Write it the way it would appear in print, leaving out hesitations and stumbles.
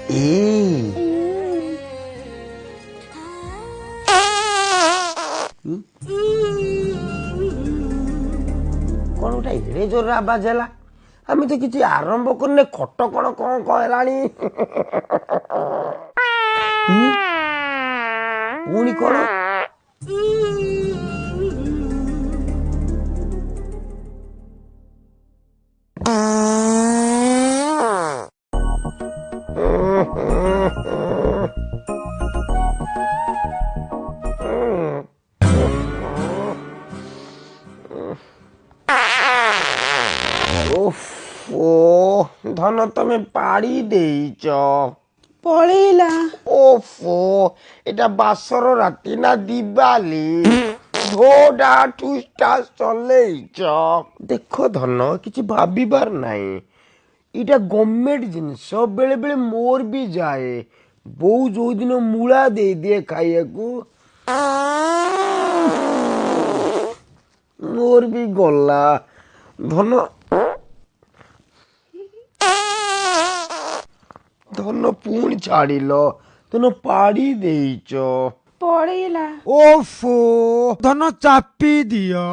कौन गोटे एड़े जोर आवाज है आम तो किसी आरंभ करने खट कण कौन कहलानी पुणी कौन धन तमे पाड़ी देइच पळेला ओफो एटा बासर राती ना दिवाली धोडा ठुस्टा चलेइच देख धन किछि भाबिबार नाही इटा गवर्नमेंट जिनिस बेले बेले मोर भी जाए बो जो दिन मूला दे दिए खाइया को मोर भी गला धन धन पुणी छाड़िल धन पाड़ी देइच पळेला ओफो धन चापी दियो